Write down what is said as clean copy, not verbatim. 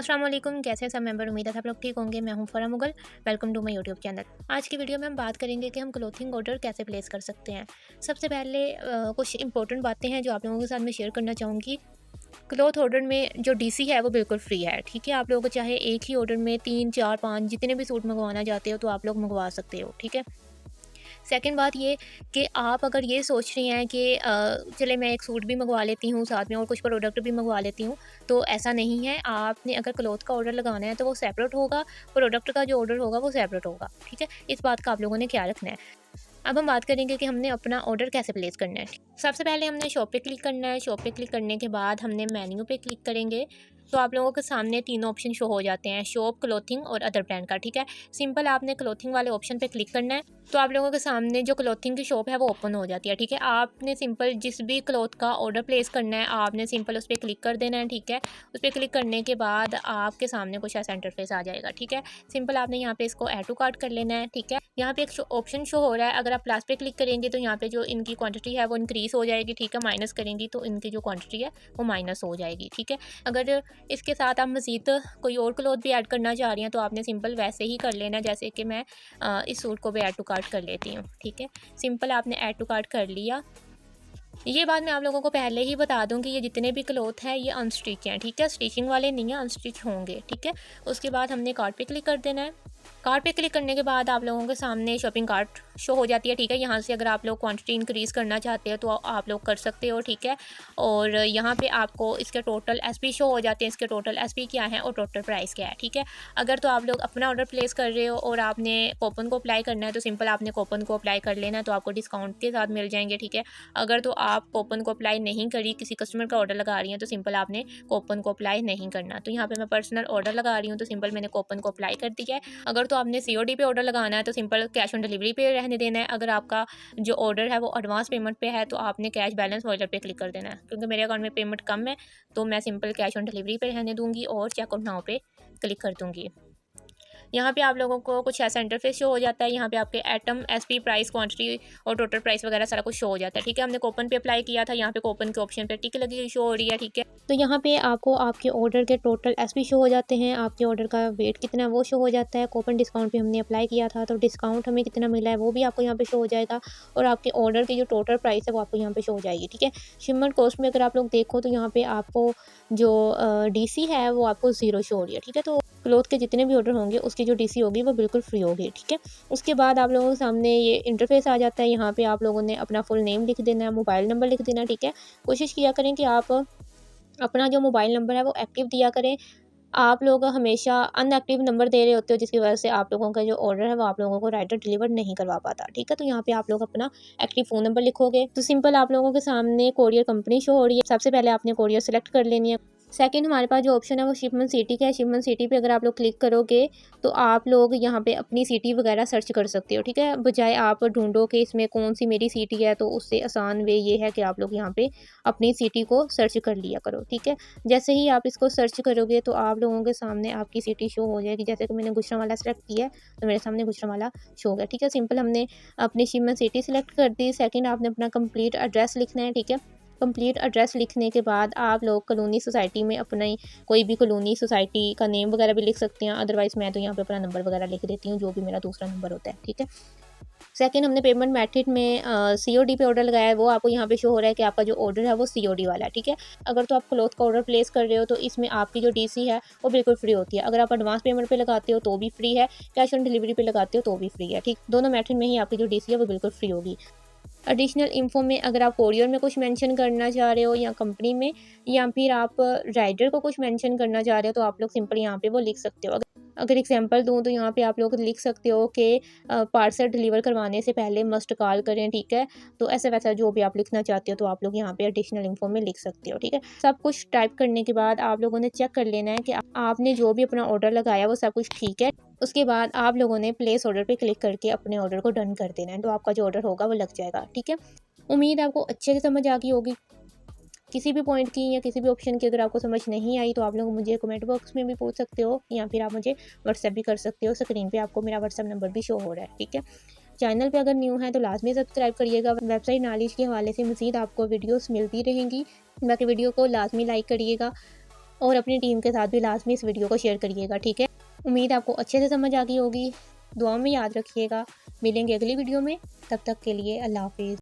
अस्सलाम वालेकुम, कैसे हैं सब मेंबर। उम्मीद है सब लोग ठीक होंगे। मैं हूं Farah Mughal. Welcome to my YouTube channel. आज की वीडियो में हम बात करेंगे कि हम क्लोथिंग ऑर्डर कैसे प्लेस कर सकते हैं। सबसे पहले कुछ इंपॉर्टेंट बातें हैं जो आप लोगों के साथ मैं शेयर करना चाहूँगी। क्लॉथ ऑर्डर में जो डीसी है वो बिल्कुल फ्री है, ठीक है। आप लोगों को चाहे एक ही ऑर्डर में 3 4 5 जितने भी सूट मंगवाना चाहते हो तो आप लोग मंगवा सकते हो, ठीक है। सेकंड बात ये कि आप अगर ये सोच रही हैं कि चले मैं एक सूट भी मंगवा लेती हूँ साथ में और कुछ प्रोडक्ट भी मंगवा लेती हूँ, तो ऐसा नहीं है। आपने अगर क्लॉथ का ऑर्डर लगाना है तो वो सेपरेट होगा, प्रोडक्ट का जो ऑर्डर होगा वो सेपरेट होगा, ठीक है। इस बात का आप लोगों ने ख्याल रखना है। अब हम बात करेंगे कि हमने अपना ऑर्डर कैसे प्लेस करना है। सबसे पहले हमने शॉप पे क्लिक करना है। शॉप पे क्लिक करने के बाद हमने मेन्यू पे क्लिक करेंगे तो आप लोगों के सामने तीनों ऑप्शन शो हो जाते हैं, शॉप, क्लोथिंग और अदर ब्रांड का, ठीक है। सिंपल आपने क्लोथिंग वाले ऑप्शन पे क्लिक करना है तो आप लोगों के सामने जो क्लोथिंग की शॉप है वो ओपन हो जाती है, ठीक है। आपने सिंपल जिस भी क्लॉथ का ऑर्डर प्लेस करना है आपने सिंपल उस पर क्लिक कर देना है, ठीक है। उस पर क्लिक करने के बाद आपके सामने कुछ ऐसा इंटरफेस आ जाएगा, ठीक है। सिंपल आपने यहाँ पे इसको ऐड टू कार्ट कर लेना है, ठीक है। यहाँ पे एक ऑप्शन शो हो रहा है, अगर आप प्लस पे क्लिक करेंगे तो यहाँ पे जो इनकी क्वांटिटी है वो इंक्रीज हो जाएगी, ठीक है। माइनस करेंगी तो इनकी जो क्वांटिटी है वो माइनस हो जाएगी, ठीक है। अगर इसके साथ आप मज़ीद कोई और क्लॉथ भी ऐड करना चाह रही हैं तो आपने सिंपल वैसे ही कर लेना, जैसे कि मैं इस सूट को भी ऐड टू कार्ट कर लेती हूँ, ठीक है। सिंपल आपने ऐड टू कार्ट कर लिया। ये बात मैं आप लोगों को पहले ही बता दूं कि ये जितने भी क्लॉथ हैं ये अनस्टिच हैं, ठीक है। स्टिचिंग वाले नहीं है, अनस्टिच होंगे, ठीक है। उसके बाद हमने कार्ट पे क्लिक कर देना है। कार्ट पे क्लिक करने के बाद आप लोगों के सामने शॉपिंग कार्ट शो हो जाती है, ठीक है। यहाँ से अगर आप लोग क्वांटिटी इंक्रीज़ करना चाहते हो तो आप लोग कर सकते हो, ठीक है। और यहाँ पे आपको इसके टोटल एसपी शो हो जाते हैं, इसके टोटल एसपी क्या है और टोटल प्राइस क्या है, ठीक है। अगर तो आप लोग अपना ऑर्डर प्लेस कर रहे हो और आपने कूपन को अप्लाई करना है तो सिंपल आपने कूपन को अप्लाई कर लेना है तो आपको डिस्काउंट के साथ मिल जाएंगे, ठीक है। अगर तो आप कूपन को अप्लाई नहीं करी, किसी कस्टमर का ऑर्डर लगा रही हैं तो सिंपल आपने कूपन को अप्लाई नहीं करना। तो यहाँ पे मैं पर्सनल ऑर्डर लगा रही हूँ तो सिंपल मैंने कूपन को अप्लाई कर दिया है। अगर तो आपने सीओडी पे ऑर्डर लगाना है तो सिंपल कैश ऑन डिलीवरी पे रहने देना है। अगर आपका जो ऑर्डर है वो एडवांस पेमेंट पे है तो आपने कैश बैलेंस वॉलेट पे क्लिक कर देना है। क्योंकि मेरे अकाउंट में पेमेंट कम है तो मैं सिंपल कैश ऑन डिलीवरी पे रहने दूंगी और चेकआउट नाउ पे क्लिक कर दूंगी। यहाँ पे आप लोगों को कुछ ऐसा इंटरफेस शो हो जाता है। यहाँ पे आपके एटम, एसपी, प्राइस, क्वांटिटी और टोटल प्राइस वगैरह सारा कुछ शो हो जाता है, ठीक है। हमने कूपन पे अप्लाई किया था, यहाँ पे कूपन के ऑप्शन पे टिक लगी शो हो रही है, ठीक है। तो यहाँ पे आपको आपके ऑर्डर के टोटल एसपी शो हो जाते हैं, आपके ऑर्डर का वेट कितना है वो शो हो जाता है। कूपन डिस्काउंट पे हमने अप्लाई किया था तो डिस्काउंट हमें कितना मिला है वो भी आपको यहाँ पे शो हो जाएगा और आपके ऑर्डर की जो टोटल प्राइस है वो आपको यहाँ पे शो हो जाएगी, ठीक है। शिपमेंट कॉस्ट में अगर आप लोग देखो तो यहाँ पे आपको जो डीसी है वो आपको 0 शो हो रही है, ठीक है। तो क्लॉथ के जितने भी ऑर्डर होंगे उसकी जो डीसी होगी वो बिल्कुल फ्री होगी, ठीक है। उसके बाद आप लोगों के सामने ये इंटरफेस आ जाता है। यहाँ पे आप लोगों ने अपना फुल नेम लिख देना है, मोबाइल नंबर लिख देना है, ठीक है। कोशिश किया करें कि आप अपना जो मोबाइल नंबर है वो एक्टिव दिया करें। आप लोग हमेशा अनएक्टिव नंबर दे रहे होते हो जिसकी वजह से आप लोगों का जो ऑर्डर है वो आप लोगों को राइडर डिलीवर नहीं करवा पाता, ठीक है। तो यहाँ पे आप लोग अपना एक्टिव फ़ोन नंबर लिखोगे तो सिंपल आप लोगों के सामने कोरियर कंपनी शो हो रही है। सबसे पहले आपने कोरियर सेलेक्ट कर लेनी है। सेकंड हमारे पास जो ऑप्शन है वो शिपमेंट सिटी का है। शिपमेंट सिटी पे अगर आप लोग क्लिक करोगे तो आप लोग यहाँ पे अपनी सिटी वगैरह सर्च कर सकते हो, ठीक है। बजाय आप ढूंढो कि इसमें कौन सी मेरी सिटी है तो उससे आसान वे ये है कि आप लोग यहाँ पे अपनी सिटी को सर्च कर लिया करो, ठीक है। जैसे ही आप इसको सर्च करोगे तो आप लोगों के सामने आपकी सिटी शो हो जाएगी। जैसे कि मैंने गुजरांवाला सेलेक्ट किया है तो मेरे सामने गुजरांवाला शो हो गया, ठीक है। सिंपल हमने अपनी शिपमेंट सिटी सेलेक्ट कर दी। सेकंड आपने अपना कंप्लीट एड्रेस लिखना है, ठीक है। कंप्लीट एड्रेस लिखने के बाद आप लोग कॉलोनी सोसाइटी में अपनी कोई भी कॉलोनी सोसाइटी का नेम वगैरह भी लिख सकते हैं। अदरवाइज़ मैं तो यहाँ पे अपना नंबर वगैरह लिख देती हूँ जो भी मेरा दूसरा नंबर होता है, ठीक है। सेकंड हमने पेमेंट मेथड में सीओडी पे ऑर्डर लगाया है, वो आपको यहाँ पे शो हो रहा है कि आपका जो ऑर्डर है वो सीओडी वाला है, ठीक है। अगर तो आप क्लॉथ का ऑर्डर प्लेस कर रहे हो तो इसमें आपकी जो डीसी है वो बिल्कुल फ्री होती है। अगर आप एडवांस पेमेंट पे लगाते हो तो भी फ्री है, कैश ऑन डिलीवरी पे लगाते हो तो भी फ्री है, ठीक। दोनों मेथड में ही आपकी जो डीसी है वो बिल्कुल फ्री होगी। एडिशनल इन्फो में अगर आप कोरियर में कुछ मेंशन करना चाह रहे हो या कंपनी में या फिर आप राइडर को कुछ मेंशन करना चाह रहे हो तो आप लोग सिंपल यहाँ पे वो लिख सकते हो। अगर एग्जांपल दूँ तो यहाँ पे आप लोग लिख सकते हो कि पार्सल डिलीवर करवाने से पहले मस्ट कॉल करें, ठीक है। तो ऐसा वैसा जो भी आप लिखना चाहते हो तो आप लोग यहाँ पे एडिशनल इन्फो में लिख सकते हो, ठीक है। सब कुछ टाइप करने के बाद आप लोगों ने चेक कर लेना है कि आपने जो भी अपना ऑर्डर लगाया वो सब कुछ ठीक है। उसके बाद आप लोगों ने प्लेस ऑर्डर पे क्लिक करके अपने ऑर्डर को डन कर देना है तो आपका जो ऑर्डर होगा वो लग जाएगा, ठीक है। उम्मीद है आपको अच्छे से समझ आ गई होगी। किसी भी पॉइंट की या किसी भी ऑप्शन की अगर आपको समझ नहीं आई तो आप लोग मुझे कमेंट बॉक्स में भी पूछ सकते हो या फिर आप मुझे व्हाट्सएप भी कर सकते हो। स्क्रीन पे आपको मेरा व्हाट्सएप नंबर भी शो हो रहा है, ठीक है। चैनल पे अगर न्यू है तो लाजमी सब्सक्राइब करिएगा। वेबसाइट नॉलेज के हवाले से मज़ीद आपको वीडियोस मिलती रहेंगी, बाकी वीडियो को लाजमी लाइक करिएगा। और अपनी टीम के साथ भी लास्ट में इस वीडियो को शेयर करिएगा, ठीक है। उम्मीद आपको अच्छे से समझ आ गई होगी। दुआ में याद रखिएगा। मिलेंगे अगली वीडियो में, तब तक के लिए अल्लाह हाफिज़।